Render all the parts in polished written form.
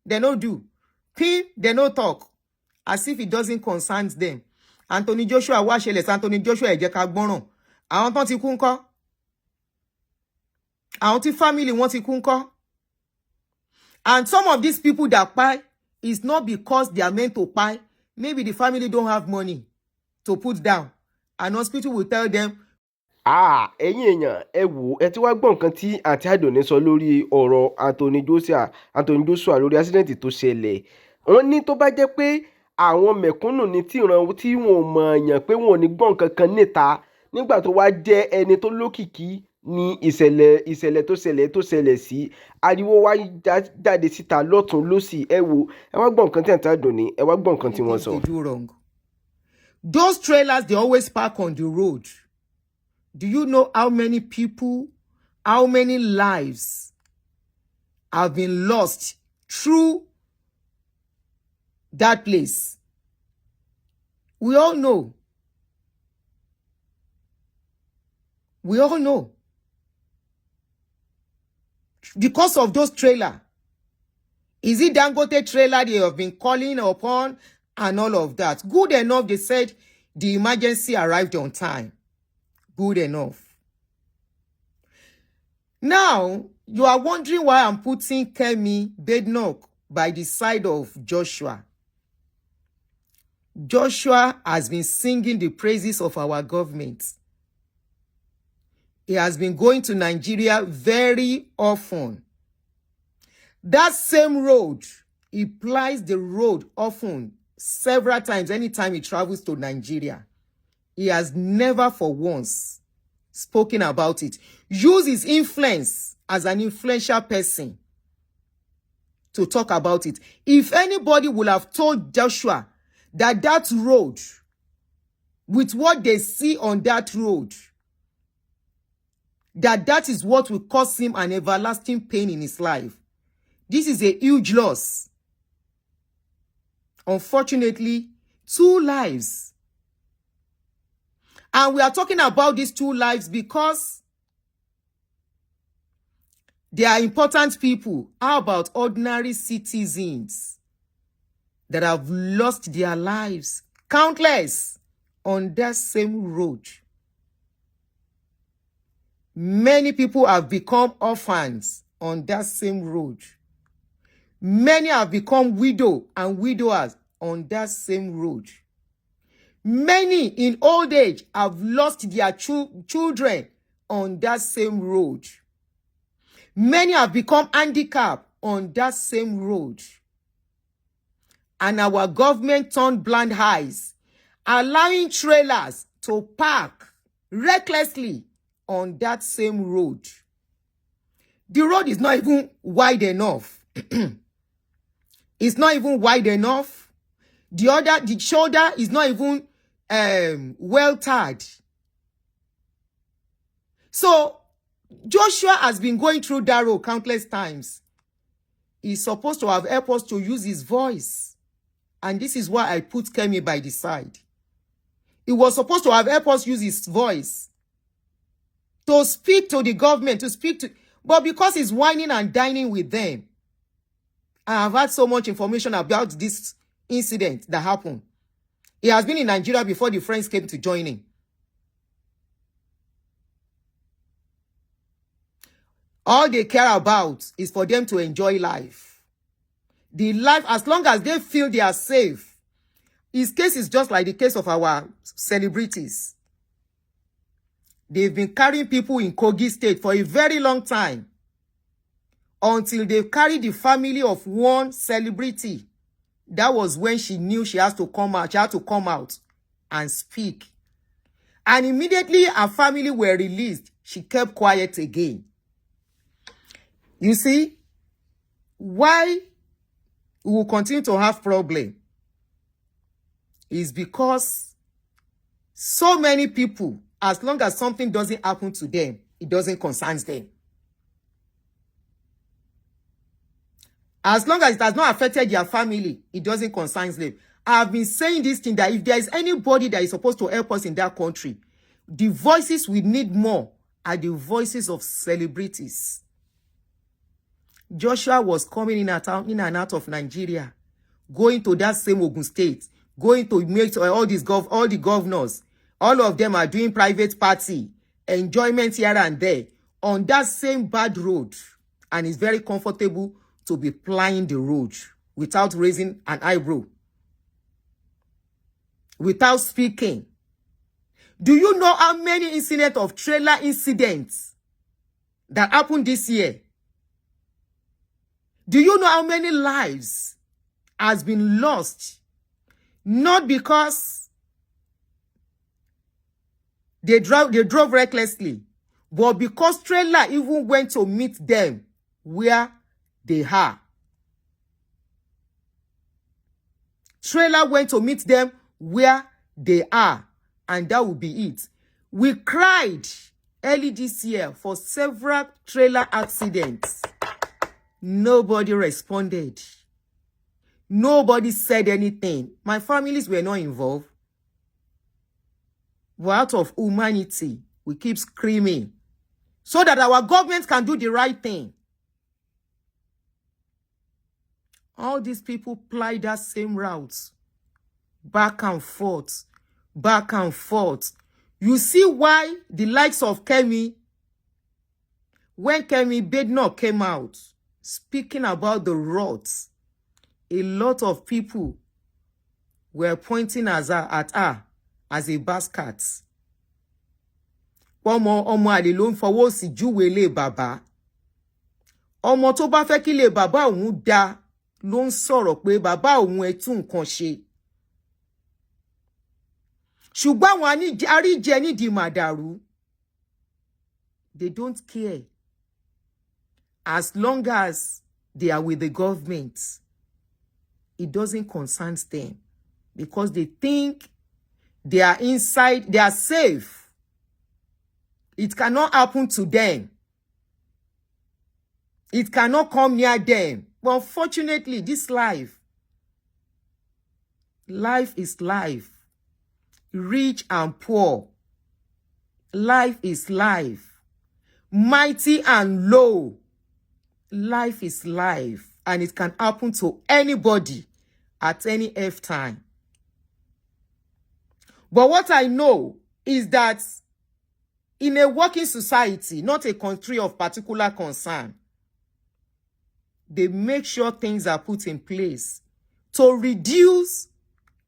they no do. Pin, they no talk. As if it doesn't concern them. Anthony Joshua wá ṣẹlẹ̀, Anthony Joshua ẹ jẹ́ ká gbọ́ràn. Àwọn tán ti kú ńkọ́. Àwọn tí family wọn ti kú ńkọ́. And some of these people that pay is not because they are meant to pay. Maybe the family don't have money to put down. An hospital will tell them. Ẹ̀yin èèyàn ẹ wò ẹ ti wá gbọ́ nǹkan tí àǹtí Àdùnní sọ lórí ọ̀rọ̀ Anthony Joshua lórí accident tó ṣẹlẹ̀. Wọ́n ní tó bá jẹ́ pé àwọn mẹ̀kúnnù ní tí wọn ò mọ̀ èèyàn pé wọn ò ní gbọ́ nǹkan kan níta nígbà tó wá jẹ́ ẹni tó lókìkí ní ìṣẹ̀lẹ̀ tó ṣẹlẹ̀ sí, ariwo wá jáde síta lọ́tún lósì. Ẹ wò ẹ wá gbọ́ nǹkan tí àǹtí Àdùnní ẹ wá gbọ́ nǹkan tí wọ́n sọ. Those trailers, they always park on the road. Do you know how many people, how many lives have been lost through that place? We all know. We all know. Because of those trailers. Is it Dangote trailer they have been calling upon and all of that? Good enough, they said the emergency arrived on time. Good enough. Now, you are wondering why I'm putting Kemi Badenoch by the side of Joshua. Joshua has been singing the praises of our government. He has been going to Nigeria very often. That same road, he plies the road often, several times, anytime he travels to Nigeria. He has never for once spoken about it. Use his influence as an influential person to talk about it. If anybody would have told Joshua that that road, with what they see on that road, that is what will cause him an everlasting pain in his life. This is a huge loss. Unfortunately, 2 lives. And we are talking about these 2 lives because they are important people. How about ordinary citizens that have lost their lives, countless, on that same road? Many people have become orphans on that same road. Many have become widow and widowers on that same road. Many in old age have lost their children on that same road. Many have become handicapped on that same road. And our government turned blind eyes, allowing trailers to park recklessly on that same road. The road is not even wide enough. It's not even wide enough. The shoulder is not even well tarred. So Joshua has been going through that road countless times. He's supposed to have helped us to use his voice. And this is why I put Kemi by the side. He was supposed to have helped us use his voice to speak to the government, but because he's whining and dining with them, I have had so much information about this incident that happened. He has been in Nigeria before the friends came to join him. All they care about is for them to enjoy life. The life, as long as they feel they are safe. His case is just like the case of our celebrities. They've been carrying people in Kogi State for a very long time, until they carried the family of one celebrity. That was when she knew she has to come out. She had to come out and speak. And immediately her family were released, she kept quiet again. You see, why we will continue to have problem is because so many people, as long as something doesn't happen to them, it doesn't concern them. As long as it has not affected their family, it doesn't concern them. I have been saying this thing, that if there is anybody that is supposed to help us in that country, the voices we need more are the voices of celebrities. Joshua was coming in and out of Nigeria, going to that same Ogun State, going to meet all the governors. All of them are doing private party, enjoyment here and there, on that same bad road. And it's very comfortable to be plying the road without raising an eyebrow, without speaking. Do you know how many incidents of trailer incidents that happened this year? Do you know how many lives has been lost? Not because they drove recklessly, but because trailer even went to meet them where they are. Trailer went to meet them where they are, and that will be it. We cried early this year for several trailer accidents. Nobody responded. Nobody said anything. My families were not involved. But out of humanity, we keep screaming so that our government can do the right thing. All these people ply that same route, back and forth, back and forth. You see why the likes of Kemi, when Kemi Bednar came out speaking about the roads, a lot of people were pointing at her as a basket. Ọmọ àlè ló ń fọwọ́ sí júwe ilé bàbá. Ọmọ tó bá fẹ́ kí ilé bàbá òun dá ló ń sọ̀rọ̀ pé bàbá òun ẹ tún nǹkan ṣe. Ṣùgbọ́n àwọn àríjẹ nídìí màdàrú, they don't care. As long as they are with the government, it doesn't concern them because they think they are inside, they are safe. It cannot happen to them. It cannot come near them. But unfortunately, this life is life. Rich and poor. Life is life. Mighty and low. Life is life. And it can happen to anybody at any F time. But what I know is that in a working society, not a country of particular concern, they make sure things are put in place to reduce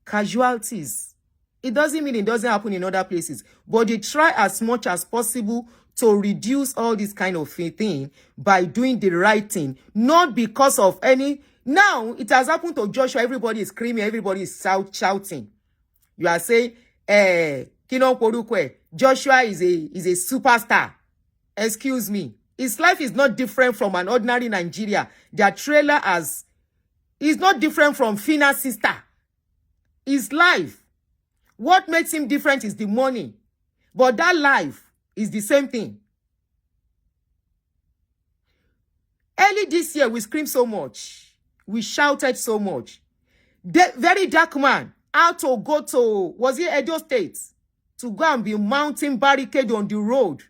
casualties. It doesn't mean it doesn't happen in other places, but they try as much as possible to reduce all this kind of thing by doing the right thing, not because of any. Now, it has happened to Joshua. Everybody is screaming. Everybody is shouting. You are saying, Joshua is a superstar. Excuse me. His life is not different from an ordinary Nigeria. Their trailer is not different from Fina's sister. His life, what makes him different is the money. But that life is the same thing. Early this year, we screamed so much. We shouted so much. The very dark man had to go to, was it Edo State? To go and be mounting barricade on the road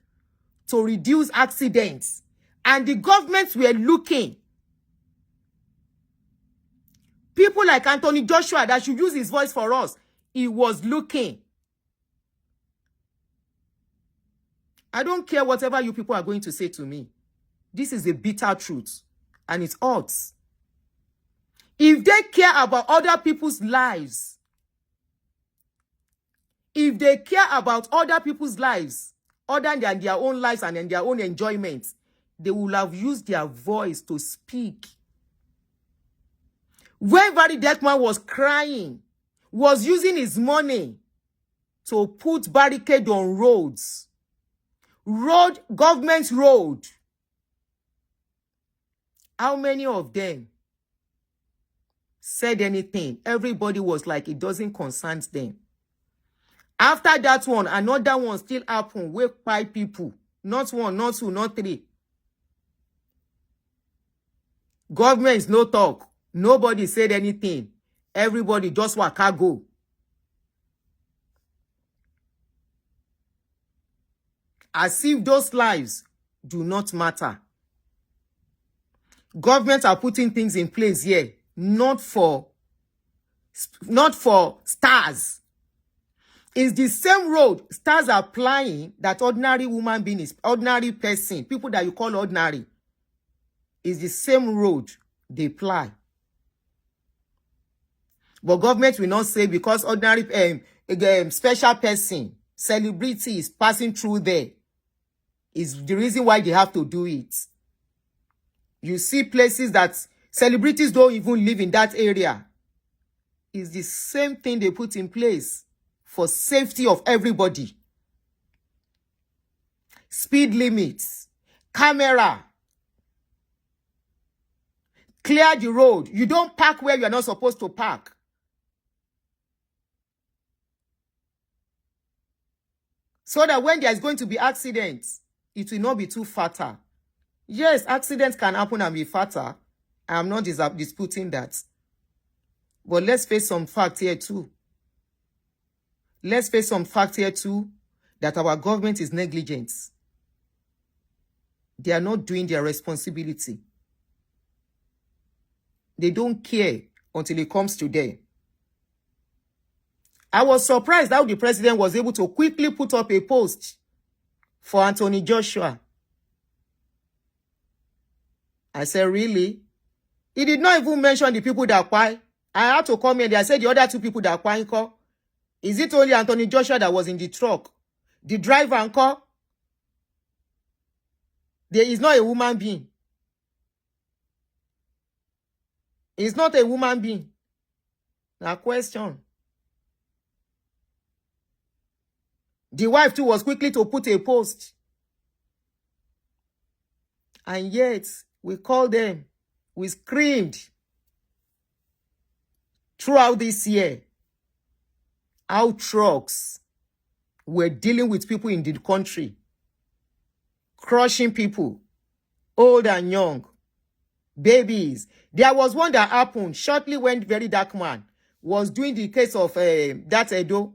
to reduce accidents. And the governments were looking. People like Anthony Joshua that should use his voice for us, he was looking. I don't care whatever you people are going to say to me. This is a bitter truth. And it hurts. If they care about other people's lives, if they care about other people's lives, other than their own lives and their own enjoyment, they will have used their voice to speak. When Very Deckman was crying, was using his money to put barricade on roads, government road. How many of them said anything? Everybody was like, it doesn't concern them. After that one, another one still happened with 5 people. Not 1, not 2, not 3. Governments no talk. Nobody said anything. Everybody just waka go. As if those lives do not matter. Governments are putting things in place here, not for stars. It's the same road stars are plying that ordinary woman being is ordinary person, people that you call ordinary. Is the same road they ply. But government will not say because ordinary special person, celebrity is passing through there. Is the reason why they have to do it. You see places that celebrities don't even live in that area. It's the same thing they put in place for safety of everybody. Speed limits, camera, clear the road. You don't park where you are not supposed to park. So that when there is going to be accidents, it will not be too fatal. Yes, accidents can happen and be fatal. I'm not disputing that. But let's face some facts here too. Let's face some facts here too, that our government is negligent. They are not doing their responsibility. They don't care until it comes to them. I was surprised how the president was able to quickly put up a post for Anthony Joshua. I said, really? He did not even mention the people that quite. I had to come in there. I said the other two people that quite. Is it only Anthony Joshua that was in the truck? The driver uncle? There is not a woman being. It's not a woman being. Now question. The wife too was quickly to put a post. And yet, we called them. We screamed throughout this year how trucks were dealing with people in the country, crushing people, old and young, babies. There was one that happened shortly when Very Dark Man was doing the case of that Edo.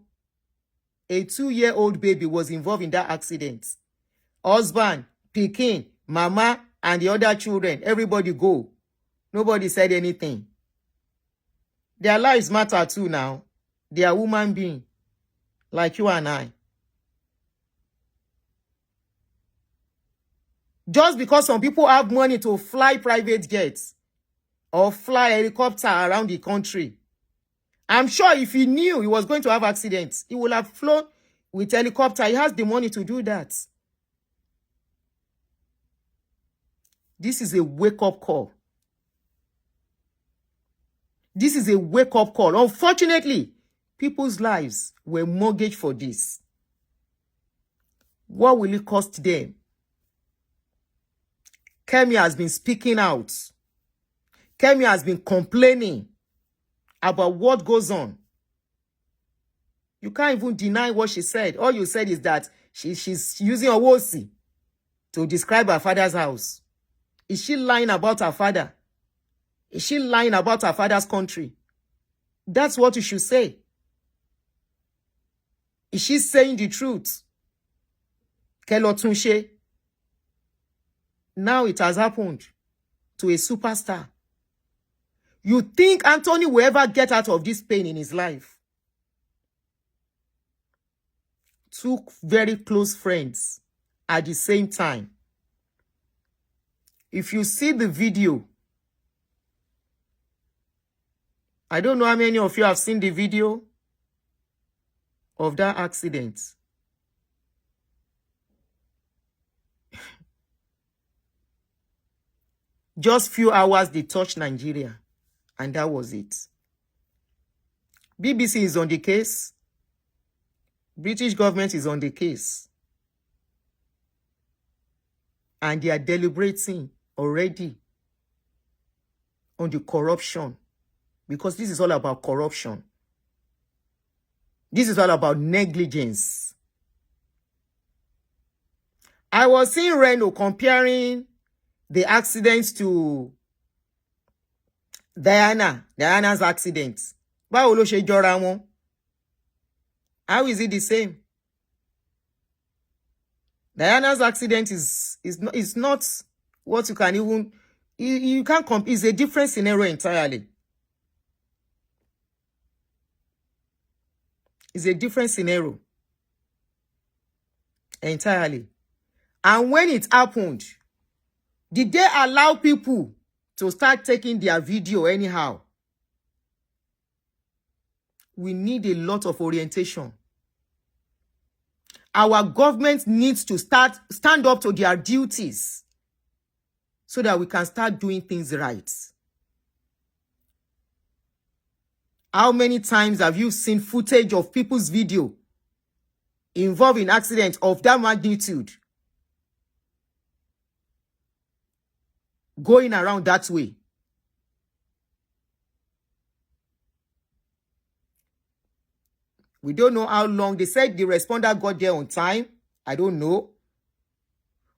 A 2-year-old baby was involved in that accident. Husband, pikin, mama, and the other children, everybody go. Nobody said anything. Their lives matter too now. They are human beings, like you and I. Just because some people have money to fly private jets or fly helicopter around the country, I'm sure if he knew he was going to have accidents, he would have flown with helicopter. He has the money to do that. This is a wake-up call. This is a wake-up call. Unfortunately, people's lives were mortgaged for this. What will it cost them? Kemi has been speaking out. Kemi has been complaining about what goes on. You can't even deny what she said. All you said is that she's using Owosi to describe her father's house. Is she lying about her father? Is she lying about her father's country? That's what you should say. Is she saying the truth? Kelotunshe. Now it has happened to a superstar. You think Anthony will ever get out of this pain in his life? Two very close friends at the same time. If you see the video, I don't know how many of you have seen the video of that accident. Just few hours they touched Nigeria, and that was it. BBC is on the case. British government is on the case. And they are deliberating already on the corruption. Because this is all about corruption. This is all about negligence. I was seeing Reno comparing the accidents to Diana's accident. Báwo ló ṣe jọra wọn? How is it the same? Diana's accident is not what you can even You can't compare. It's a different scenario entirely. It's a different scenario entirely. And when it happened, did they allow people to start taking their video anyhow? We need a lot of orientation. Our government needs to stand up to their duties so that we can start doing things right. How many times have you seen footage of people's video involved in accidents of that magnitude going around that way? We don't know how long. They said the responder got there on time. I don't know.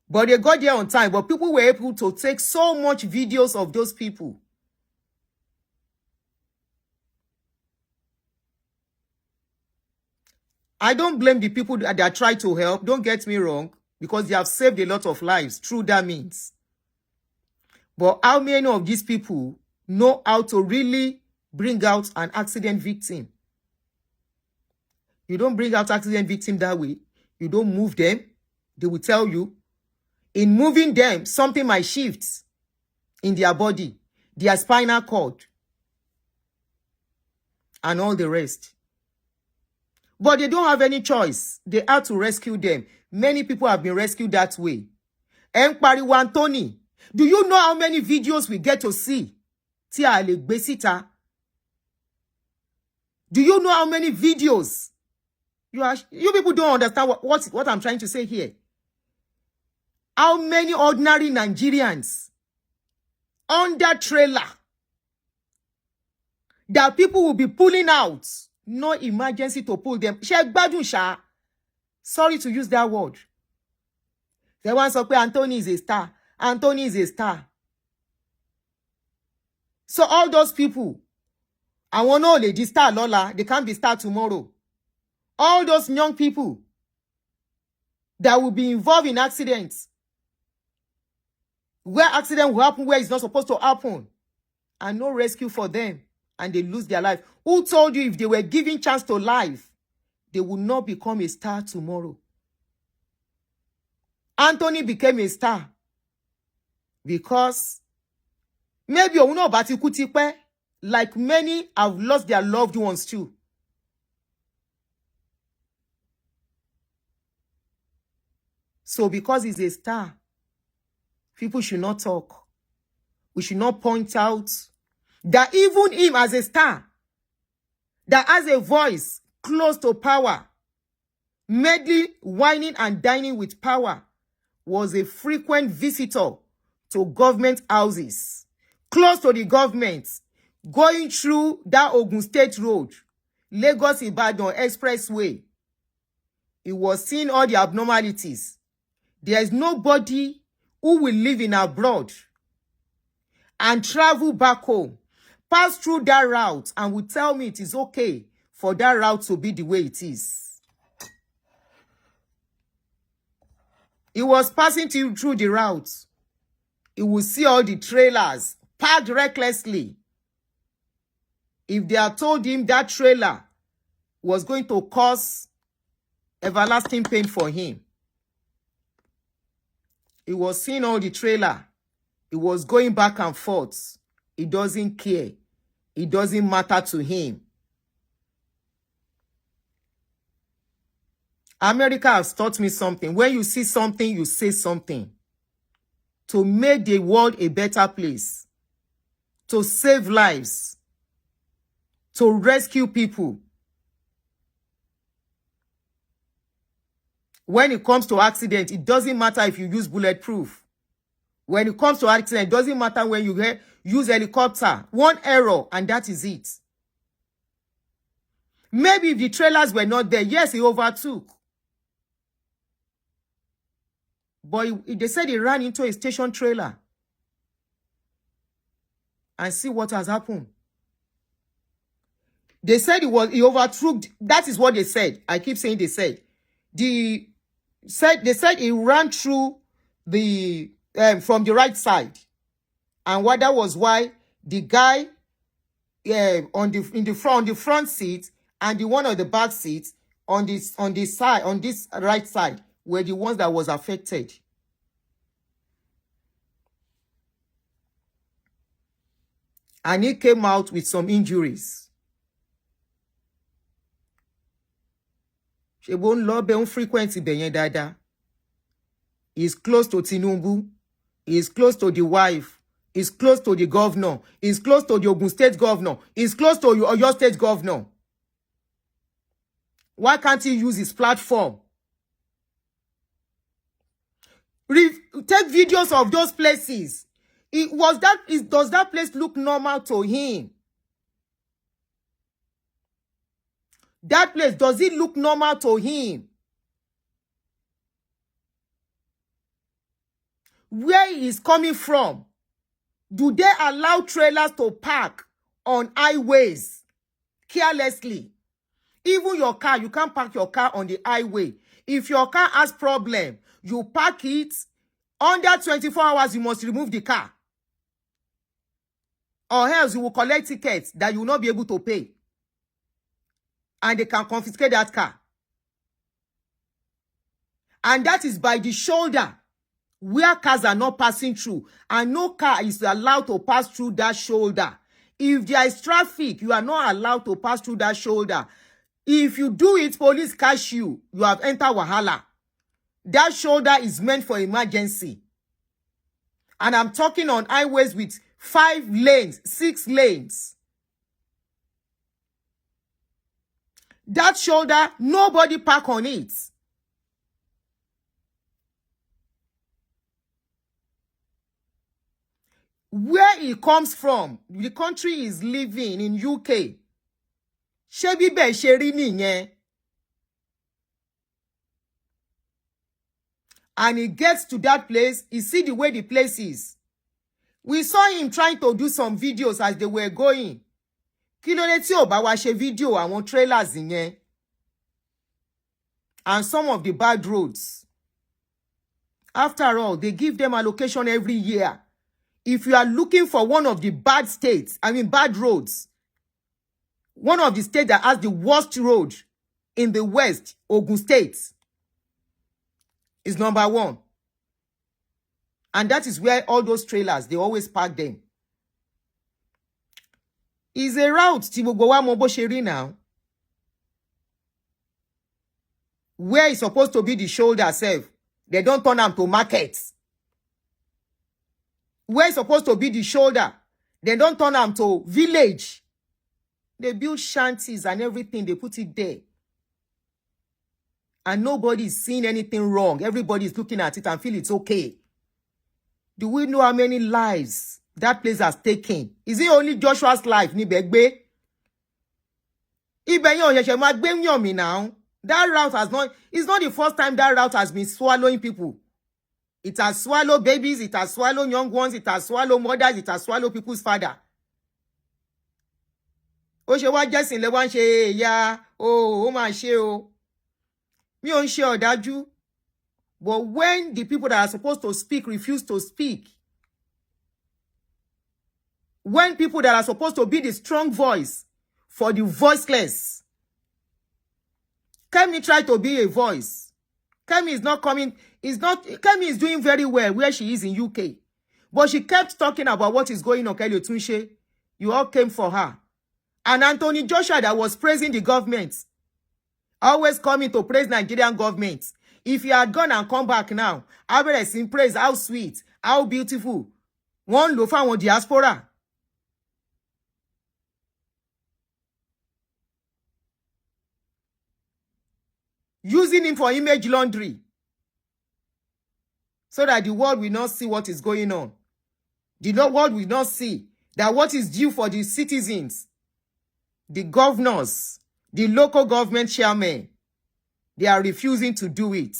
But they got there on time. But people were able to take so much videos of those people. I don't blame the people that try to help. Don't get me wrong. Because they have saved a lot of lives through that means. But how many of these people know how to really bring out an accident victim? You don't bring out accident victim that way. You don't move them. They will tell you. In moving them, something might shift in their body, their spinal cord, and all the rest. But they don't have any choice. They have to rescue them. Many people have been rescued that way. Pariwo Anthony, do you know how many videos we get to see? Tí a lè gbé síta. Do you know how many videos? You people don't understand what I'm trying to say here. How many ordinary Nigerians under trailer that people will be pulling out? No emergency to pull them. Sorry to use that word. They want to say Anthony is a star. Anthony is a star. So all those people, I want to know they star Lola, they can't be star tomorrow. All those young people that will be involved in accidents, where accident will happen where it's not supposed to happen, and no rescue for them, and they lose their life. Who told you if they were given chance to life, they would not become a star tomorrow? Anthony became a star because maybe like many have lost their loved ones too. So because he's a star, people should not talk. We should not point out that even him as a star, that has a voice close to power, medley, whining and dining with power, was a frequent visitor to government houses, close to the government, going through that Ogun State Road, Lagos Ibadan Expressway. He was seeing all the abnormalities. There is nobody who will live in abroad and travel back home, pass through that route, and will tell me it is okay for that route to be the way it is. He was passing through the route. He will see all the trailers parked recklessly. If they had told him that trailer was going to cause everlasting pain for him, he was seeing all the trailer. He was going back and forth. He doesn't care. It doesn't matter to him. America has taught me something. When you see something, you say something. To make the world a better place. To save lives. To rescue people. When it comes to accident, it doesn't matter if you use bulletproof. When it comes to accident, it doesn't matter when you use helicopter. One error, and that is it. Maybe if the trailers were not there, yes, he overtook. But they said he ran into a station trailer. And see what has happened. They said he overtook. That is what they said. I keep saying they said. They said he ran through the from the right side And that was why the guy on the front seat and the one on the back seat on this right side were the ones that was affected. And he came out with some injuries. She won't love him frequency beyen dada. He's close to Tinubu. He's close to the wife. He's close to the governor. He's close to the Ogun State governor. He's close to your state governor. Why can't he use his platform? Take videos of those places. Does that place look normal to him? That place, does it look normal to him? Where he is coming from? Do they allow trailers to park on highways carelessly? Even your car, you can't park your car on the highway. If your car has problem, you park it. Under 24 hours, you must remove the car. Or else you will collect tickets that you will not be able to pay. And they can confiscate that car. And that is by the shoulder, where cars are not passing through. And no car is allowed to pass through that shoulder. If there is traffic, you are not allowed to pass through that shoulder. If you do it, police catch you. You have entered Wahala. That shoulder is meant for emergency. And I'm talking on highways with 5 lanes, 6 lanes. That shoulder, nobody park on it. Where he comes from, the country is living in UK. Shebi be sheri niyen. And he gets to that place, he see the way the place is. We saw him trying to do some videos as they were going. Kí ló dé tí ò bá wá ṣe video àwọn trailers yẹn. And some of the bad roads. After all, they give them allocation every year. If you are looking for one of the bad states, bad roads, one of the states that has the worst road in the West, Ogun State, is number 1. And that is where all those trailers, they always park them. It's a route tí gbogbo wa mọ̀ bó ṣe rí now. Where it's supposed to be the shoulder self, they don't turn them to markets. Where it's supposed to be the shoulder, they don't turn them to village. They build shanties and everything, they put it there. And nobody is seeing anything wrong. Everybody is looking at it and feel it's okay. Do we know how many lives that place has taken? Is it only Joshua's life? Ni begbe? Now. That route has not, it's not the first time that route has been swallowing people. It has swallowed babies, it has swallowed young ones, it has swallowed mothers, it has swallowed people's father. Ó ṣe wá jẹ́sìn lẹ wá ń ṣe ya ó máa ṣe o. Mi ò ń ṣe ọ̀dájú. But when the people that are supposed to speak refuse to speak, when people that are supposed to be the strong voice for the voiceless, Kemi tried to be a voice. Kemi is not coming. Kemi is doing very well where she is in UK. But she kept talking about what is going on. Kelly Otunse, you all came for her. And Anthony Joshua that was praising the government, always coming to praise Nigerian government. If you had gone and come back now, I will sing praise how sweet, how beautiful. One lo fa won diaspora. Using him for image laundry. So that the world will not see what is going on. The world will not see that what is due for the citizens, the governors, the local government chairmen, they are refusing to do it.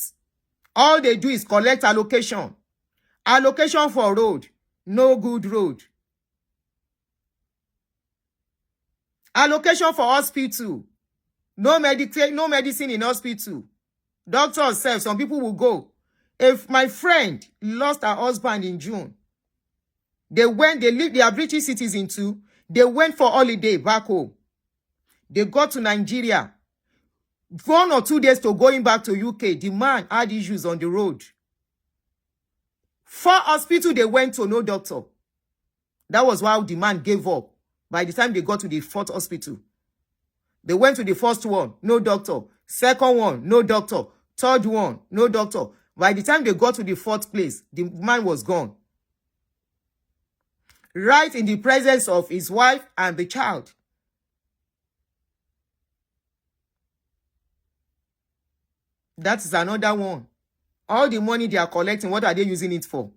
All they do is collect allocation. Allocation for road, no good road. Allocation for hospital, no medicine in hospital. Doctors say some people will go. If my friend lost her husband in June, They lived, they are British citizens too. They went for holiday back home. They got to Nigeria. 1 or 2 days to going back to UK, the man had issues on the road. 4 hospitals they went to, no doctor. That was why the man gave up. By the time they got to the 4th hospital, they went to the first one, no doctor. Second one, no doctor. Third one, no doctor. By the time they got to the 4th place, the man was gone. Right in the presence of his wife and the child. That is another one. All the money they are collecting, what are they using it for?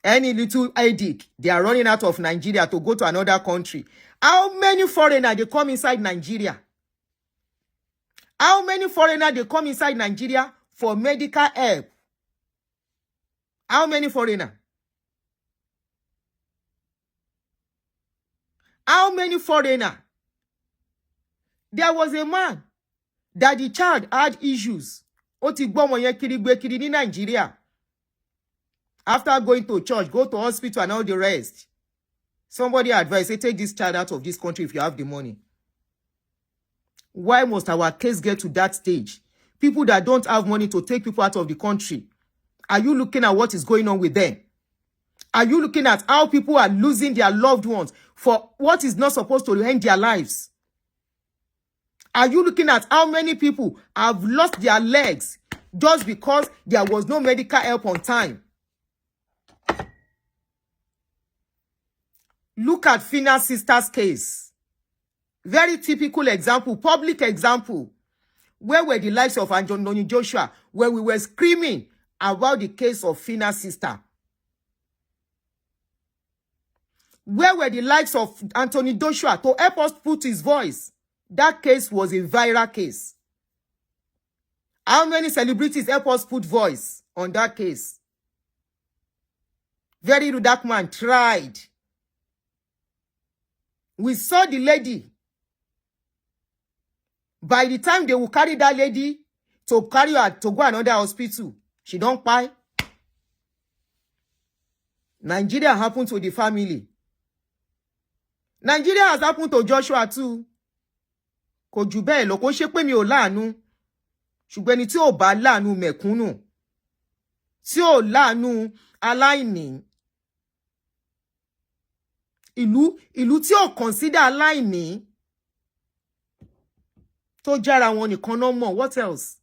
Any little headache, they are running out of Nigeria to go to another country. How many foreigners they come inside Nigeria? How many foreigners they come inside Nigeria for medical help? How many foreigners? How many foreigners? There was a man that the child had issues. Ó ti gbọ́ ọmọ yẹn kiri gbé kiri ní Nigeria. After going to church, go to hospital and all the rest. Somebody advised, say, take this child out of this country if you have the money. Why must our case get to that stage? People that don't have money to take people out of the country. Are you looking at what is going on with them? Are you looking at how people are losing their loved ones for what is not supposed to end their lives? Are you looking at how many people have lost their legs just because there was no medical help on time? Look at Fina's sister's case. Very typical example, public example. Where were the likes of Anthony Joshua when we were screaming about the case of Fina's sister? Where were the likes of Anthony Joshua to help us put his voice? That case was a viral case. How many celebrities help us put voice on that case? Very dark man tried. We saw the lady. By the time they will carry that lady to carry her to go another hospital, she don't pay. Nigeria happened to the family. Nigeria has happened to Joshua too. Kò jù bẹ́ẹ̀ lọ, kò ṣe pé mi ò láàánú. Ṣùgbọ́n ẹni tí ò bá láàánú mẹ̀kúnnù, tí ò láàánú aláìní, ìlú tí ò consider aláìní, tó jára wọn nìkan náà mọ̀, what else?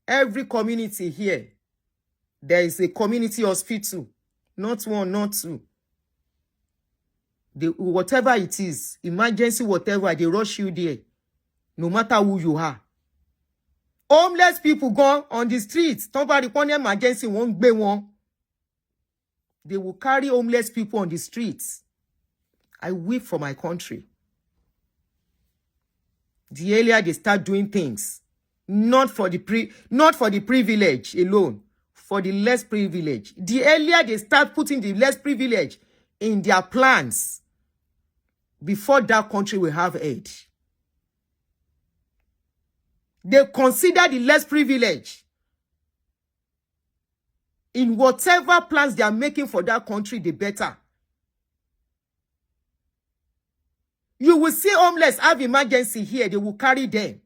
Every community here, there is a community hospital. Not one, not two. Whatever it is, emergency, whatever, they rush you there. No matter who you are. Homeless people go on the streets. Somebody upon emergency won't be one. They will carry homeless people on the streets. I weep for my country. The earlier they start doing things, not for the privilege alone, for the less privilege. The earlier they start putting the less privilege in their plans, before that country will have aid. They consider the less privilege in whatever plans they are making for that country, the better. You will see homeless have emergency here, they will carry them.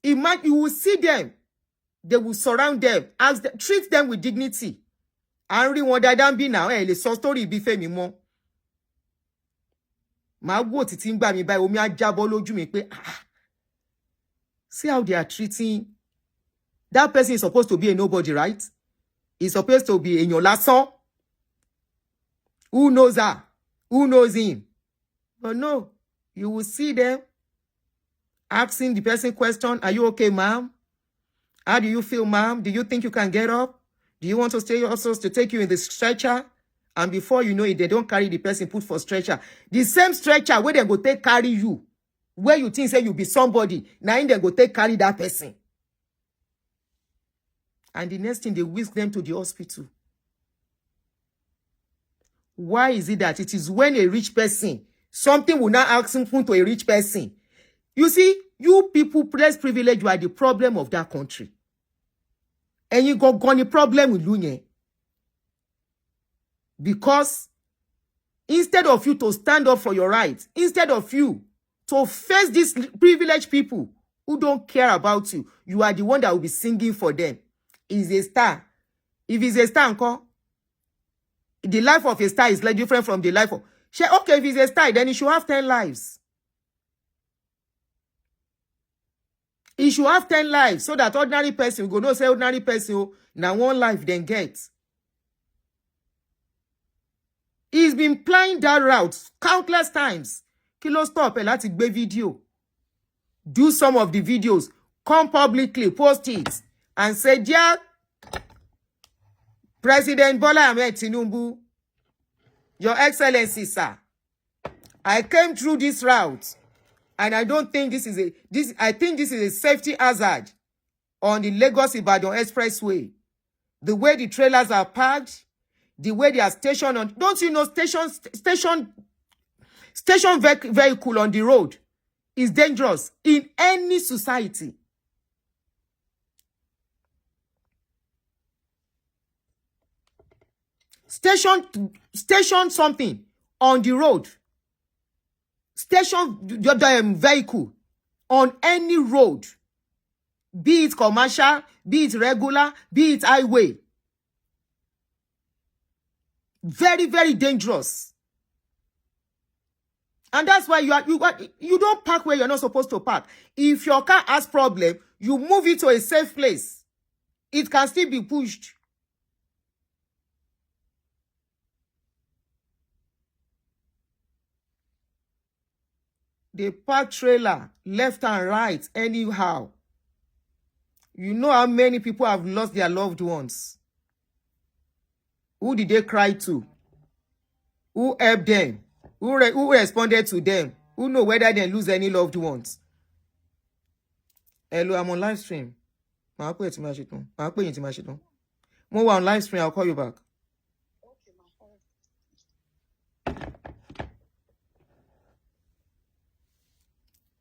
You will see them, they will surround them, treat them with dignity. Henry wonder dan bi now, le so story bi fe mi mo. Ma wo titi ngba mi báyìí, omi a jabo lójú mi pé see how they are treating. That person is supposed to be a nobody, right? He's supposed to be èèyàn lásán. Who knows her? Who knows him? But no, you will see them asking the person question, are you okay, ma'am? How do you feel, ma'am? Do you think you can get up? Do you want to stay also to take you in the stretcher? And before you know it, they don't carry the person put for stretcher. The same stretcher where they go take carry you, where you think say you be somebody, now they go take carry that person. And the next thing, they whisk them to the hospital. Why is it that it is when a rich person, something will not ask him to a rich person? You see, You people, less privilege, you are the problem of that country. And you got the problem with Lunye. Because instead of you to stand up for your rights, instead of you to face these privileged people who don't care about you, you are the one that will be singing for them. He's a star. If he's a star, the life of a star is like different from the life of... Okay, if he's a star, then he should have 10 lives. He should have 10 lives so that ordinary person will go, no, say ordinary person, now one life then get. He's been playing that route countless times. Kilo stop, láti gbé video. Do some of the videos. Come publicly, post it. And say, dear President Bola Ahmed Tinubu, Your Excellency, sir, I came through this route. And I don't think I think this is a safety hazard on the Lagos-Ibadan Expressway. The way the trailers are parked, the way they are stationed on, don't you know station vehicle on the road is dangerous in any society. Station something on the road. Station your vehicle on any road, be it commercial, be it regular, be it highway. Very, very dangerous. And that's why you don't park where you're not supposed to park. If your car has problem, you move it to a safe place. It can still be pushed. They park trailer left and right anyhow. You know how many people have lost their loved ones. Who did they cry to? Who helped them? Who responded to them? Who know whether they lose any loved ones? Hello, I'm on live stream. Mo on live stream, I'll call you back.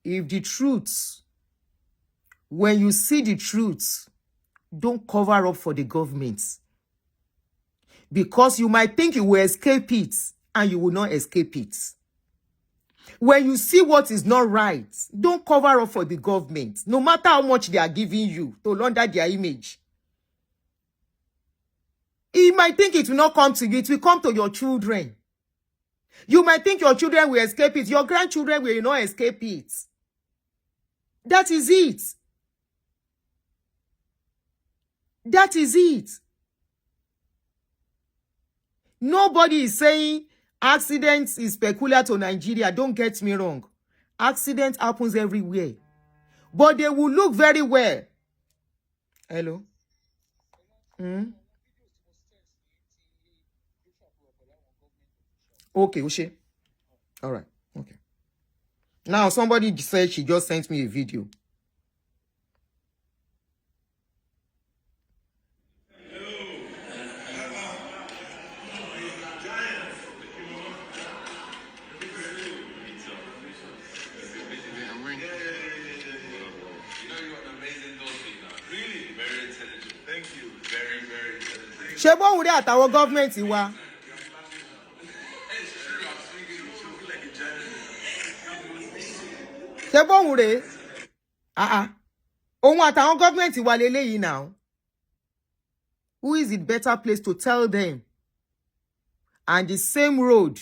If the truth, when you see the truth, don't cover up for the government. Because you might think you will escape it, and you will not escape it. When you see what is not right, don't cover up for the government, no matter how much they are giving you to launder their image. You might think it will not come to you, it will come to your children. You might think your children will escape it, your grandchildren will not escape it. That is it. That is it. Nobody is saying accidents is peculiar to Nigeria. Don't get me wrong. Accident happens everywhere. But they will look very well. Hello? Okay, Oshe. All right. Okay. Now, somebody said she just sent me a video. Ṣé bóun rí àtàwọn gọ́ọ̀mẹ̀ntì wa? Ṣé bóun rè? Òun àtàwọn gọ́ọ̀mẹ̀ntì wa lélẹ́yìí now. Who is it better place to tell them? And the same road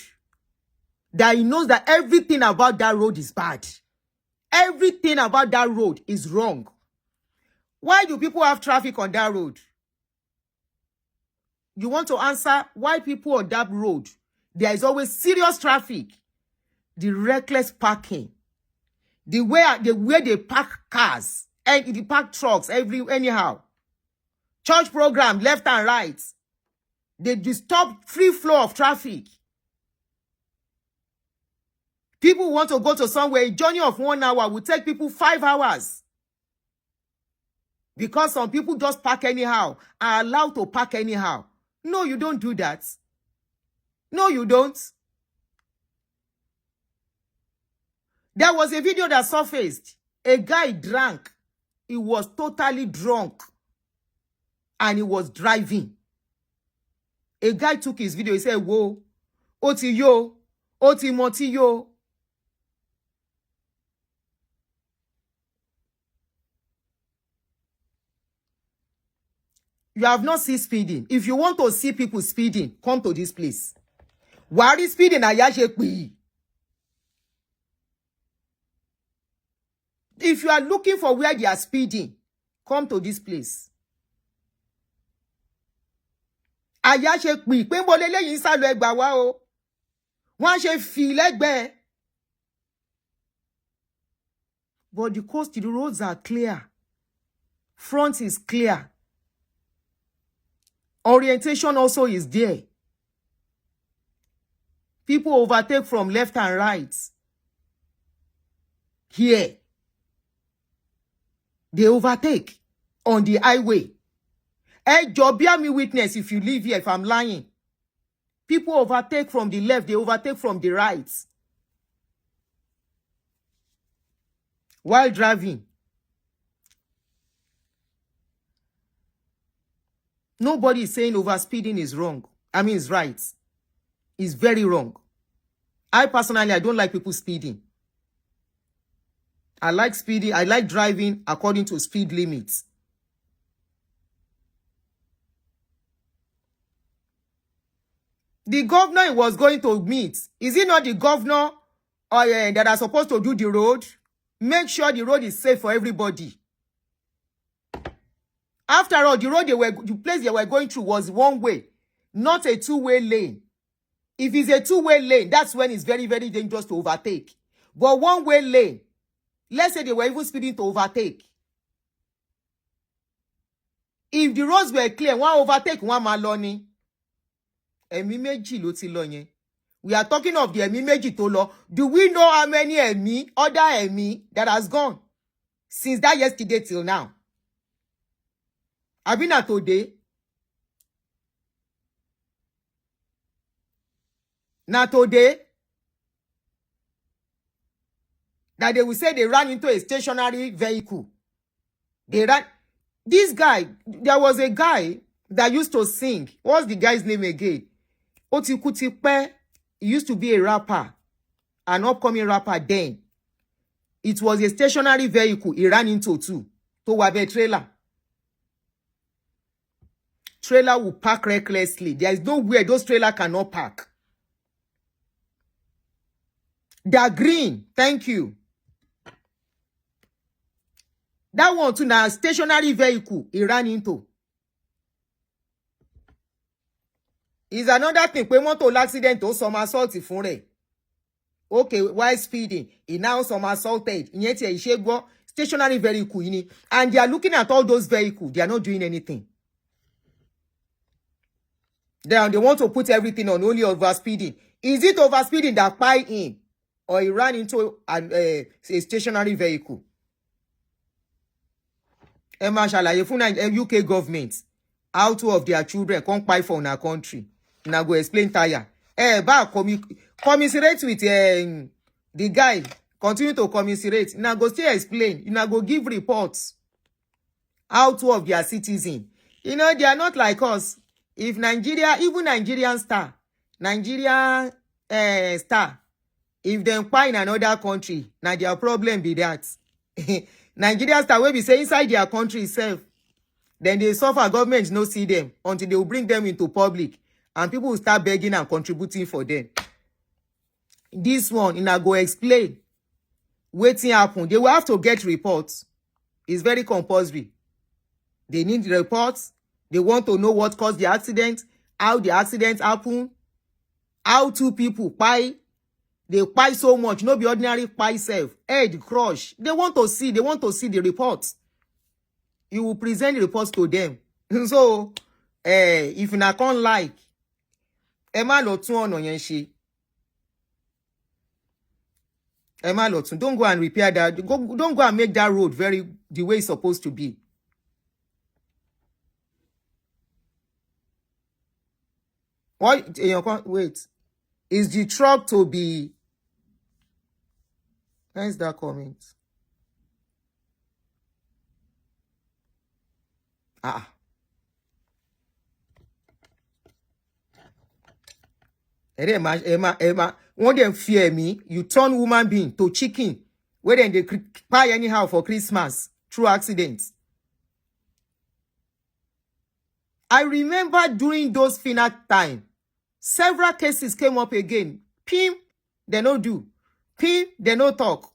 that he knows that everything about that road is bad. Everything about that road is wrong. Why do people have traffic on that road? You want to answer why people on that road, there is always serious traffic. The reckless parking. The way they park cars and they park trucks anyhow. Church program, left and right. They disturb free flow of traffic. People want to go to somewhere, a journey of 1 hour will take people 5 hours. Because some people just park anyhow, are allowed to park anyhow. No, you don't do that. No, you don't. There was a video that surfaced A guy drank. He was totally drunk. And he was driving. A guy took his video. He said, whoa, oti yo, oti moti yo. You have not seen speeding. If you want to see people speeding, come to this place. Wari speeding ayashe. If you are looking for where they are speeding, come to this place. Ayashe pi pe mo leleyin sa lo egba wa o. Wọ́n ṣe fi lẹ́gbẹ̀ẹ́. But the coast, the roads are clear. Front is clear. Orientation also is there. People overtake from left and right. Here. They overtake on the highway. Hey, Joe, bear me witness if you live here, if I'm lying. People overtake from the left, they overtake from the right. While driving. Nobody is saying overspeeding is wrong. I mean, it's right. It's very wrong. I don't like people speeding. I like speeding. I like driving according to speed limits. The governor he was going to meet, is it not the governor that are supposed to do the road? Make sure the road is safe for everybody. After all, the place they were going through was one way, not a two-way lane. If it's a two-way lane, that's when it's very, very dangerous to overtake. But one-way lane, let's say they were even speeding to overtake. If the roads were clear, one overtake, one maloni. Ẹ̀mí méjì ló ti lọ yẹn. We are talking of the ẹ̀mí méjì tó lọ. Do we know how many other ẹ̀mí that has gone since that yesterday till now? I've been at today. Now today, that they will say they ran into a stationary vehicle. They ran. This guy, there was a guy that used to sing. What's the guy's name again? Otikuti. He used to be a rapper, an upcoming rapper then. It was a stationary vehicle he ran into too. To a trailer. Trailer will park recklessly. There is nowhere those trailers cannot park. They are green. Thank you. That one too now stationary vehicle he ran into. Is another thing. Pe Moto accident to somersault fún rẹ̀. Okay, while speeding, he now somersaulted. Ìyẹn tí ẹ ṣe gbọ́ stationary vehicle yìí ni. And they are looking at all those vehicles. They are not doing anything. They want to put everything on only overspeeding. Is it overspeeding that pie in? Or he ran into a stationary vehicle? Emma ṣàlàyé fún UK government how two of their children come pie for our country. Now go explain tire. Commiserate with the guy. Continue to commiserate. Now go still explain. Now go give reports. How two of their citizens. You know, they are not like us. If Nigeria, even Nigerian star, if they pie in another country, now their problem be that. Nigerian star will be say inside their country itself. Then they suffer, government no see them until they will bring them into public. And people will start begging and contributing for them. This one, I go explain. Waiting happen. They will have to get reports. It's very compulsory. They need reports. They want to know what caused the accident, how the accident happened, how two people pie. They pie so much. No be ordinary pie self. Head crush. They want to see the reports. You will present the reports to them. So, if you not can't like, Emma Lotun on Yenshi. Emma Lotun, don't go and repair that. Don't go and make that road the way it's supposed to be. What? Wait. Is the truck to be... Where's that comment? Emma, one them fear me. You turn woman being to chicken. Where then they buy anyhow for Christmas through accidents. I remember during those FINAC time, several cases came up again. Pim, they no do. Pim, they no talk.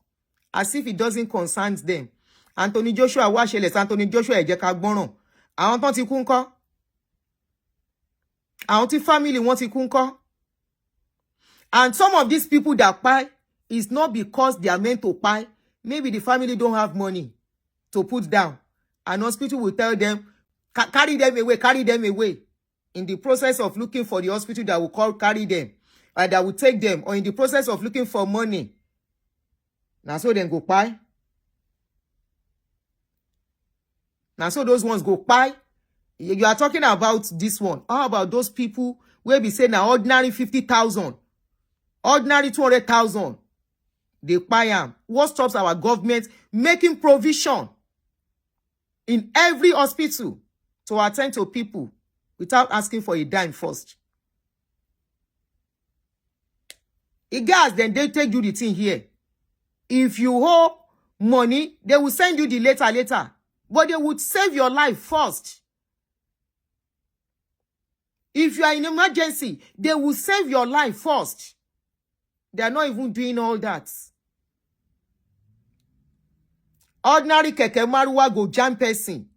As if it doesn't concern them. Anthony Joshua washeles, Anthony Joshua ejeka gbonran. Àwọn tán ti kú ńkọ́. Àwọn tí family wọn ti kú ńkọ́. And some of these people that buy is not because they are meant to buy. Maybe the family don't have money to put down. An hospital will tell them, carry them away, carry them away. In the process of looking for the hospital that will carry them, that will take them, or in the process of looking for money. Now so then go buy. Now so those ones go buy. You are talking about this one. How about those people where we say now ordinary 50,000, ordinary 200,000? They buy them. What stops our government making provision in every hospital to attend to people without asking for a dime first? It guys, then they take you the thing here. If you owe money, they will send you the later. But they would save your life first. If you are in emergency, they will save your life first. They are not even doing all that. Ordinary keke maruwa go jam person.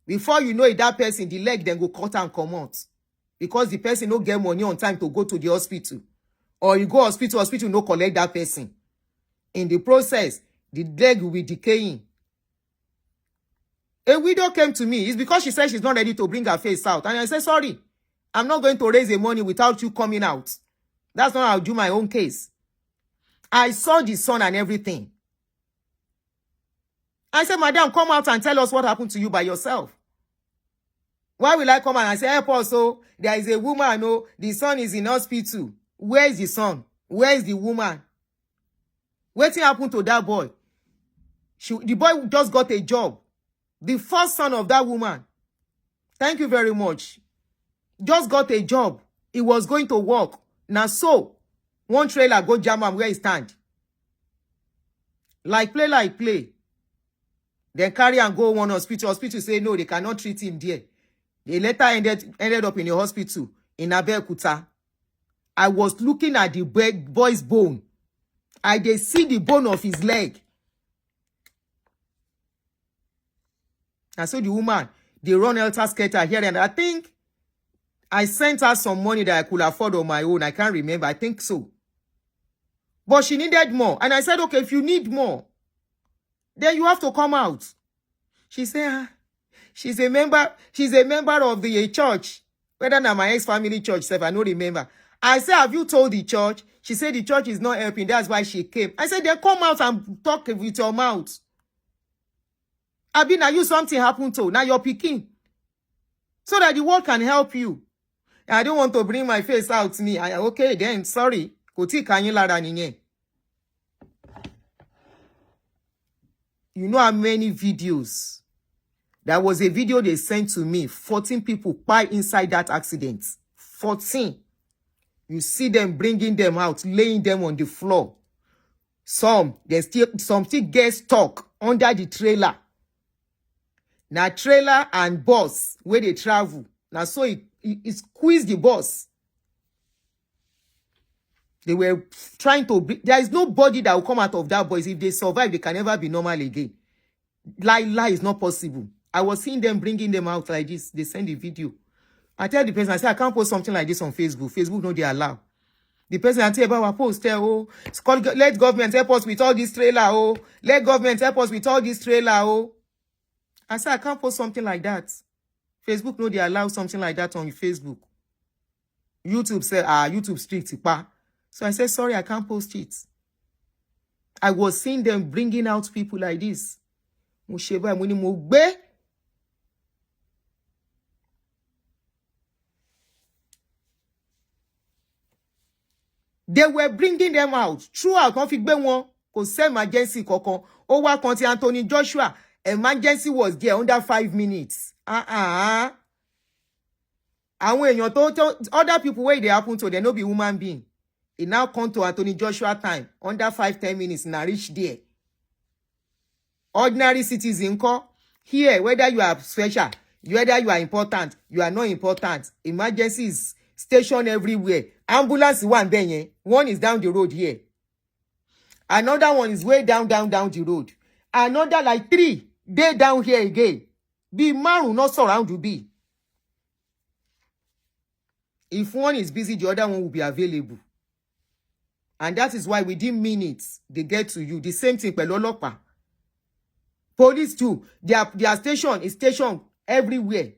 Before you know it, that person, the leg then go cut and come out. Because the person no get money on time to go to the hospital. Or you go hospital no collect that person. In the process, the leg will be decaying. A widow came to me. It's because she said she's not ready to bring her face out. And I said, sorry, I'm not going to raise the money without you coming out. That's not how I'll do my own case. I saw the son and everything. I said, madam, come out and tell us what happened to you by yourself. Why will I come out and say, help us, oh, there is a woman, oh, the son is in hospital. Where is the son? Where is the woman? What happened to that boy? The boy just got a job. The first son of that woman. Thank you very much. Just got a job. He was going to work. Now so, one trailer go jam him where he stand. Like play. Then carry and go one hospital. Hospital say no, they cannot treat him there. They later ended up in a hospital in Abeokuta. I was looking at the boy's bone. I did see the bone of his leg. And so the woman, they run helter skelter here, and I think I sent her some money that I could afford on my own. I can't remember. I think so. But she needed more. And I said, okay, if you need more, then you have to come out. She said, she's a member of the church. Whether now my ex-family church, I don't remember. I said, have you told the church? She said the church is not helping. That's why she came. I said, then come out and talk with your mouth. Abi, now you something happened to. Now you're picking. So that the world can help you. I don't want to bring my face out to me. Okay, then, sorry. You know how many videos? There was a video they sent to me. 14 people died inside that accident. 14. You see them bringing them out, laying them on the floor. Some still get stuck under the trailer. Now trailer and bus where they travel. Now so it squeezed the bus. They were trying to there is nobody that will come out of that bus. If they survive, they can never be normal again. Lie is not possible. I was seeing them bringing them out like this. They send the video. I tell the person, I say, I can't post something like this on Facebook. Facebook, no, they allow. The person I tell about our post there, oh, let government help us with all this trailer, oh. Let government help us with all this trailer, oh. I said, I can't post something like that. Facebook, no, they allow something like that on Facebook. YouTube said, YouTube strict. So I said, sorry, I can't post it. I was seeing them bringing out people like this. They were bringing them out. Throughout, one emergency. Over Anthony Joshua. Emergency was there under 5 minutes. Àwọn èèyàn tó other people wey dey happen to dem no be human being. E now come to Anthony Joshua time under 5-10 minutes na reach there. Ordinary citizen call here, whether you are special, whether you are important, you are not important. Emergency is stationed everywhere. Ambulance one there, one is down the road here. Another one is way down the road. Another like 3 dey down here again. Be márùn not surround you be. If one is busy, the other one will be available. And that is why within minutes, they get to you. The same thing pẹ̀lú ọlọ́pàá. Police too, their station is stationed everywhere.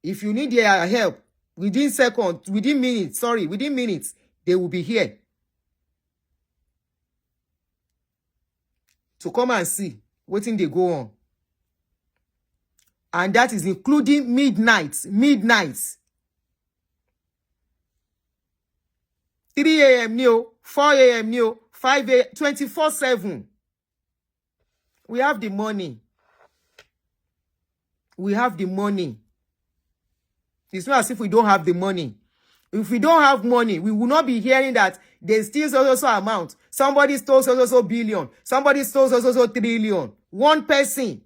If you need their help, within minutes, they will be here. To come and see wetin dey go on. And that is including midnight. 3 a.m. new, 4 a.m. new, 5 a.m. 24/7. We have the money. It's not as if we don't have the money. If we don't have money, we will not be hearing that they steal so amount. Somebody stole so billion. Somebody stole so trillion. One person.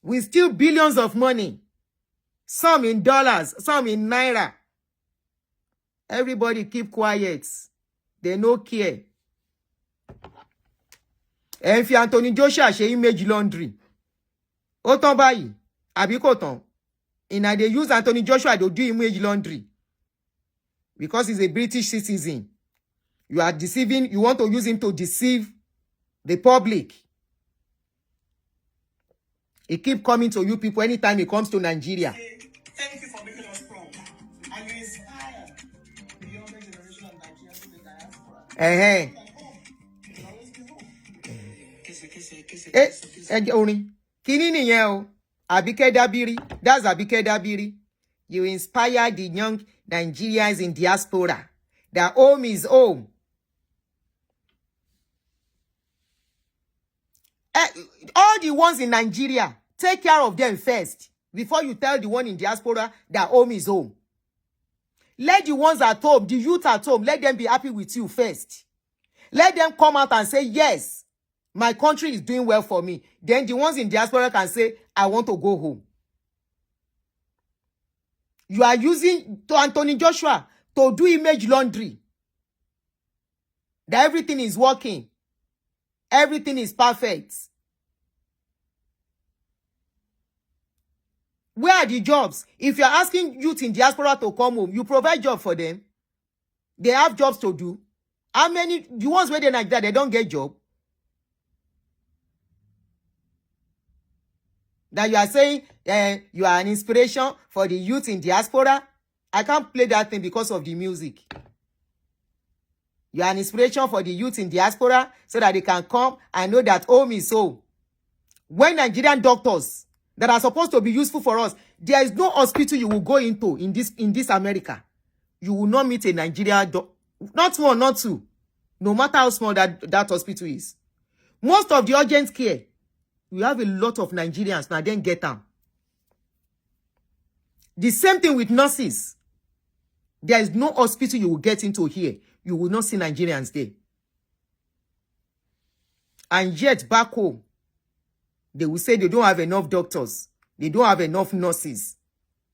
We steal billions of money. Some in dollars, some in naira. Everybody keep quiet. They no care. Ẹ fi Anthony Joshua ṣe image laundry. Ó tán báyìí, àbí kò tán. And they use Anthony Joshua to do image laundry. Because he's a British citizen. You are deceiving, you want to use him to deceive the public. He keep coming to you people anytime he comes to Nigeria. Thank you for making us strong. And you inspire the younger generation of Nigerians to the diaspora. Orin. Kini nìyẹn o. Abike Dabiri. That's Abike Dabiri. You inspire the young Nigerians in diaspora. Their home is home. All the ones in Nigeria, take care of them first before you tell the one in diaspora that home is home. Let the ones at home, the youth at home, let them be happy with you first. Let them come out and say, yes, my country is doing well for me. Then the ones in diaspora can say, I want to go home. You are using Anthony Joshua to do image laundry. That everything is working. Everything is perfect. Where are the jobs? If you're asking youth in diaspora to come home, you provide job for them. They have jobs to do. How many, the ones where they're like that, they don't get job? That you are saying you are an inspiration for the youth in diaspora. I can't play that thing because of the music. You are an inspiration for the youth in diaspora so that they can come and know that home is home. When Nigerian doctors that are supposed to be useful for us, there is no hospital you will go into in this America. You will not meet a Nigerian doctor. Not one, not two. No matter how small that hospital is. Most of the urgent care, we have a lot of Nigerians now, then get them. The same thing with nurses. There is no hospital you will get into here. You will not see Nigerians there. And yet, back home, they will say they don't have enough doctors. They don't have enough nurses.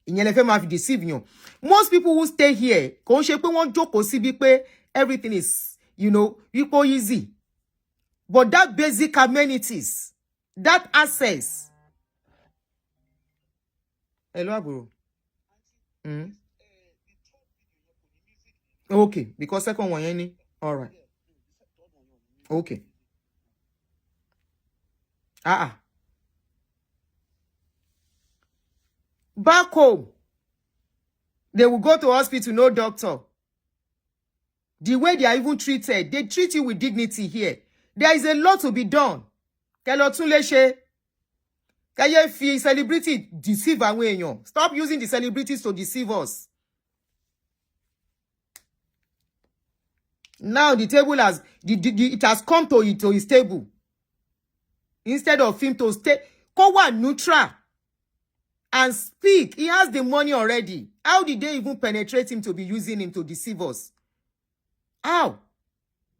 Deceive you. Most people who stay here, everything is, easy. But that basic amenities, that access. Hello, bro. Okay, because second one, any? All right. Okay. Back home, they will go to hospital, no doctor. The way they are even treated, they treat you with dignity here. There is a lot to be done. Celebrity deceive away. Stop using the celebrities to deceive us. Now the table has it has come to its table. instead of him to stay neutral and speak. He has the money already. How did they even penetrate him to be using him to deceive us? How?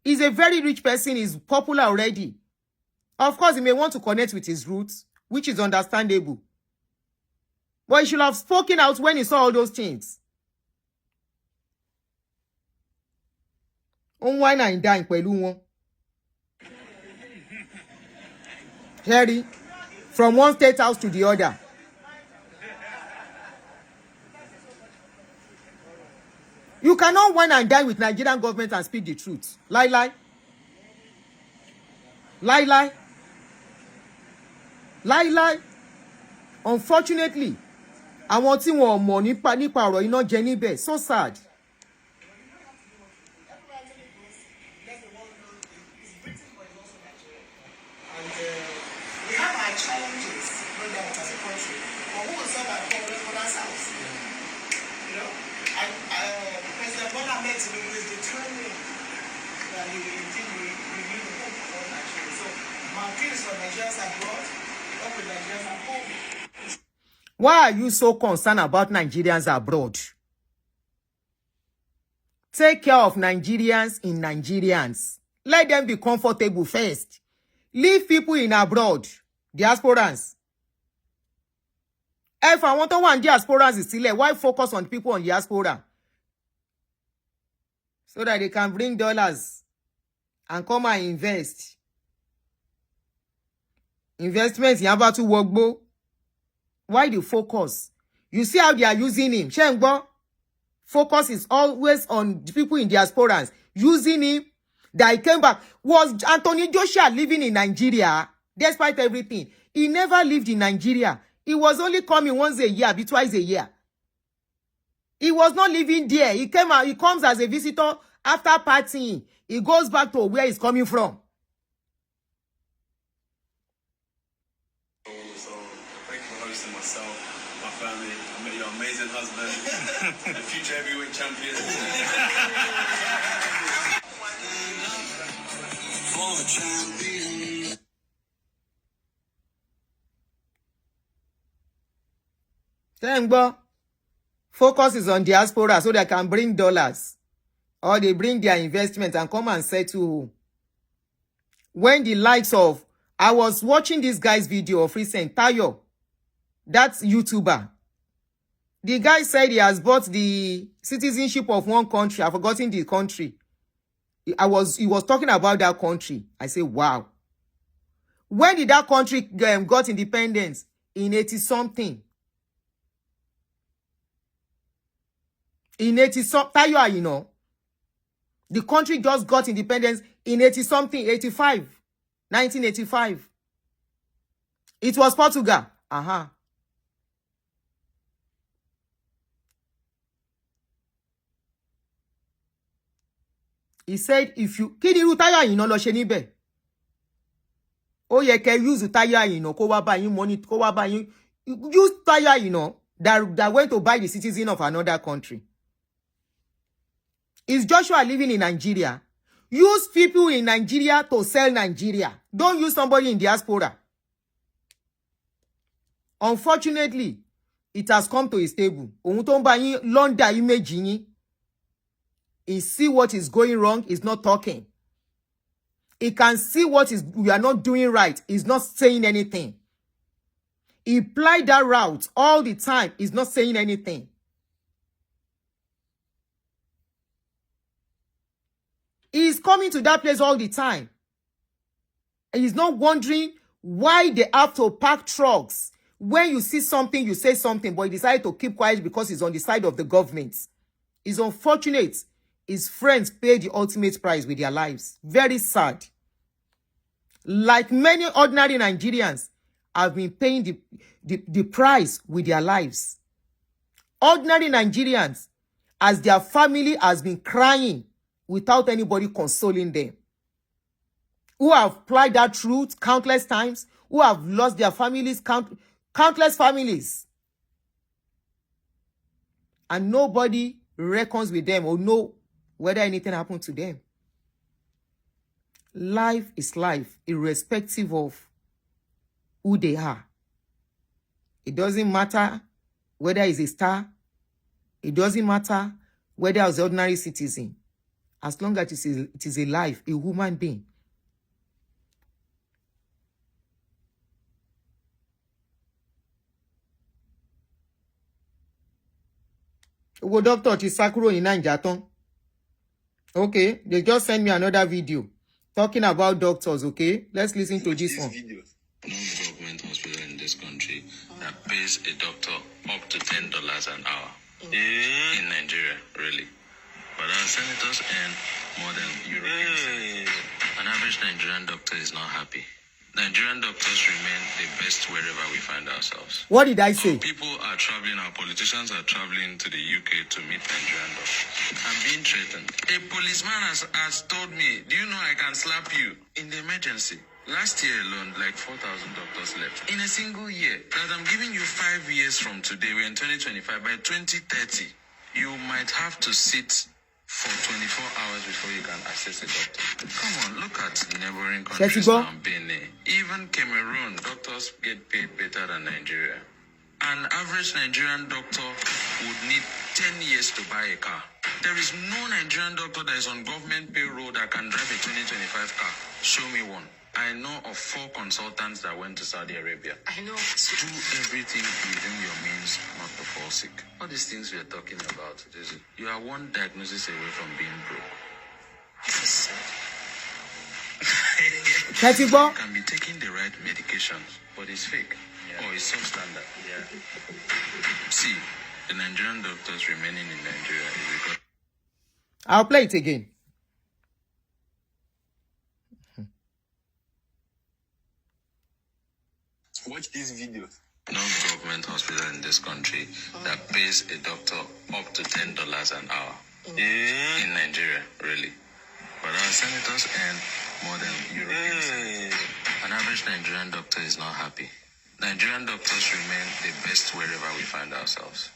He's a very rich person. He's popular already. Of course, he may want to connect with his roots, which is understandable. But he should have spoken out when he saw all those things. Why not dying pẹ̀lú wọn? Harry, from one state house to the other. You cannot wine and dine with Nigerian government and speak the truth. Lie, lie. Lie, lie. Lie, lie. Unfortunately, àwọn tí wọn ò mọ̀ nípa ọ̀rọ̀ iná jẹ níbẹ̀. So sad. We have our challenges, no doubt, as a country. But who will solve our problems for ourselves? You know, President Bola Ahmed Tinubu is determined that he will indeed renew the hope for Nigeria. So, my appeal is for Nigerians abroad, up with Nigerians at home. Why are you so concerned about Nigerians abroad? Take care of Nigerians in Nigerians. Let them be comfortable first. Leave people in abroad, diasporans. If I want to want diasporans is still, why focus on people on diaspora? So that they can bring dollars and come and invest. Investments in about to work, bo. Why the focus? You see how they are using him. Shengbo, focus is always on the people in diasporans. Using him, that he came back. Was Anthony Joshua living in Nigeria? Despite everything, he never lived in Nigeria. He was only coming once a year, twice a year. He was not living there. He came out. He comes as a visitor after partying. He goes back to where he's coming from. So thank you for hosting myself, my family. I met your amazing husband, the future heavyweight champion. For the champion. Tengbo, focus is on diaspora so they can bring dollars. Or they bring their investment and come and settle. When the likes of, I was watching this guy's video of recent, Tayo, that's YouTuber. The guy said he has bought the citizenship of one country. I've forgotten the country. He was talking about that country. I say, wow. When did that country got independence? In 80-something. In 80-something, Tayo, you know. The country just got independence in 80-something, 85. 1985. It was Portugal. Aha. He said, if you kí ni irú táyà yìí náà lọ ṣe níbẹ̀? Ó yẹ kẹ́ use táyà yìí náà kó wá bá yín money kó wá bá yín use táyà yìí náà that went to buy the citizen of another country. Is Joshua living in Nigeria? Use people in Nigeria to sell Nigeria. Don't use somebody in diaspora. Unfortunately, it has come to his table. Ohun tó ń bá yín London image yín. He see what is going wrong, he's not talking. He can see what is we are not doing right, he's not saying anything. He plied that route all the time, he's not saying anything. He's coming to that place all the time. And he's not wondering why they have to park trucks. When you see something, you say something, but he decided to keep quiet because he's on the side of the government. It's unfortunate. His friends pay the ultimate price with their lives. Very sad. Like many ordinary Nigerians have been paying the price with their lives. Ordinary Nigerians, as their family has been crying without anybody consoling them. Who have plied that truth countless times, who have lost their families, countless families. And nobody reckons with them or know whether anything happened to them. Life is life, irrespective of who they are. It doesn't matter whether he's a star. It doesn't matter whether he's an ordinary citizen. As long as it is a life, a human being. Ogo doctor ti sakuro in Naija. Okay, they just sent me another video talking about doctors, okay? Let's listen to this one. No government hospital in this country that pays a doctor up to $10 an hour in Nigeria, really. But our senators earn more than Europeans. An average Nigerian doctor is not happy. Nigerian doctors remain the best wherever we find ourselves. What did I say? Our people are traveling, our politicians are traveling to the UK to meet Nigerian doctors. I'm being threatened. A policeman has told me, do you know I can slap you in the emergency? Last year alone, like 4,000 doctors left. In a single year, that I'm giving you 5 years from today, we're in 2025, by 2030, you might have to sit for 24 hours before you can access a doctor. Come on, look at neighboring countries now, Benin. Even Cameroon, doctors get paid better than Nigeria. An average Nigerian doctor would need 10 years to buy a car. There is no Nigerian doctor that is on government payroll that can drive a 2025 car. Show me one. I know of 4 consultants that went to Saudi Arabia. I know. Do everything within your means not to fall sick. All these things we are talking about, you are one diagnosis away from being broke. You can be taking the right medications, but it's fake. Or it's substandard. See, the Nigerian doctors remaining in Nigeria is because... I'll play it again. Watch these videos. No government hospital in this country that pays a doctor up to $10 an hour in Nigeria, really. But our senators earn more than Europeans. An average Nigerian doctor is not happy. Nigerian doctors remain the best wherever we find ourselves.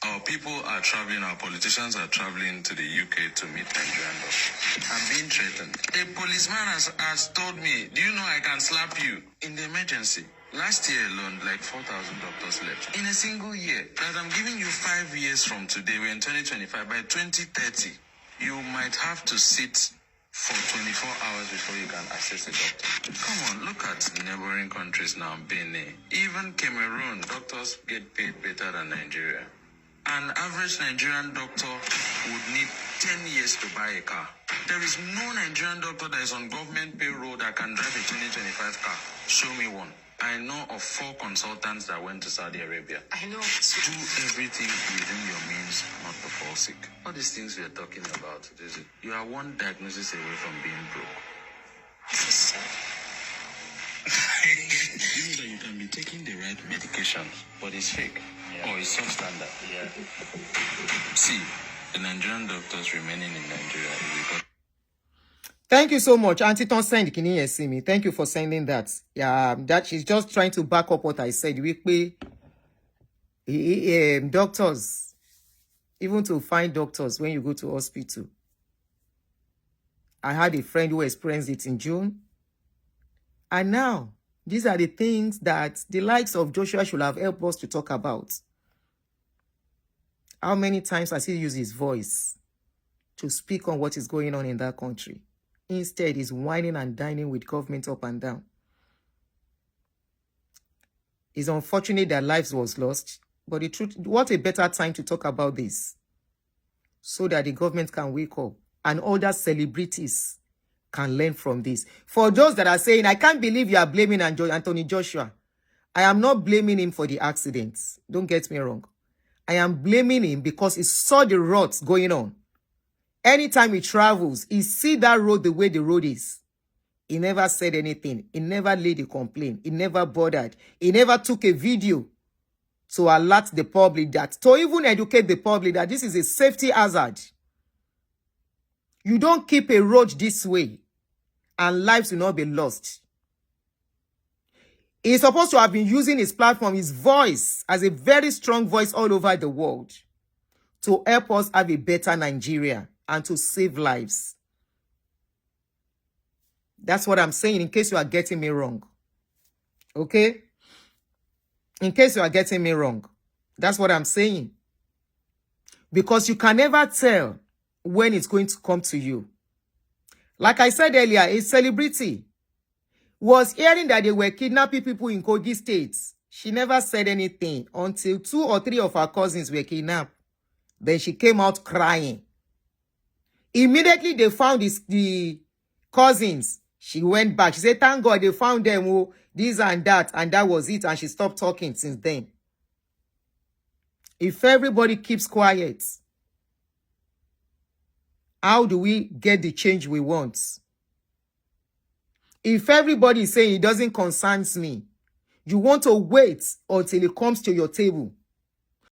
Our people are traveling, our politicians are traveling to the UK to meet Nigerian doctors. I'm being threatened. A policeman has told me, do you know I can slap you in the emergency? Last year alone, like 4,000 doctors left. In a single year, that I'm giving you 5 years from today, we're in 2025, by 2030, you might have to sit for 24 hours before you can access a doctor. Come on, look at neighboring countries now, Benin. Even Cameroon, doctors get paid better than Nigeria. An average Nigerian doctor would need 10 years to buy a car. There is no Nigerian doctor that is on government payroll that can drive a 2025 car. Show me one. I know of 4 consultants that went to Saudi Arabia. I know. Do everything within your means not to fall sick. All these things we are talking about, you are one diagnosis away from being broke. You know that you can be taking the right medication, but it's fake. Or it's substandard. See, the Nigerian doctors remaining in Nigeria is because... Thank you so much. Auntie Ton send Kini Yesimi. Thank you for sending that. Yeah, that she's just trying to back up what I said. We pay doctors, even to find doctors when you go to hospital. I had a friend who experienced it in June. And now, these are the things that the likes of Joshua should have helped us to talk about. How many times has he used his voice to speak on what is going on in that country? Instead, he's whining and dining with government up and down. It's unfortunate that lives was lost, but the truth, what a better time to talk about this, so that the government can wake up and other celebrities can learn from this. For those that are saying, I can't believe you are blaming Anthony Joshua. I am not blaming him for the accidents. Don't get me wrong. I am blaming him because he saw the roads going on. Anytime he travels, he see that road the way the road is. He never said anything. He never laid a complaint. He never bothered. He never took a video to alert the public that, to even educate the public that this is a safety hazard. You don't keep a road this way and lives will not be lost. He's supposed to have been using his platform, his voice, as a very strong voice all over the world to help us have a better Nigeria and to save lives. That's what I'm saying, in case you are getting me wrong. Okay? In case you are getting me wrong. That's what I'm saying. Because you can never tell when it's going to come to you. Like I said earlier, a celebrity was hearing that they were kidnapping people in Kogi State. She never said anything until 2 or 3 of her cousins were kidnapped. Then she came out crying. Immediately they found the cousins. She went back. She said, thank God they found them, oh, this and that was it. And she stopped talking since then. If everybody keeps quiet, how do we get the change we want? If everybody is saying it doesn't concern me, you want to wait until it comes to your table.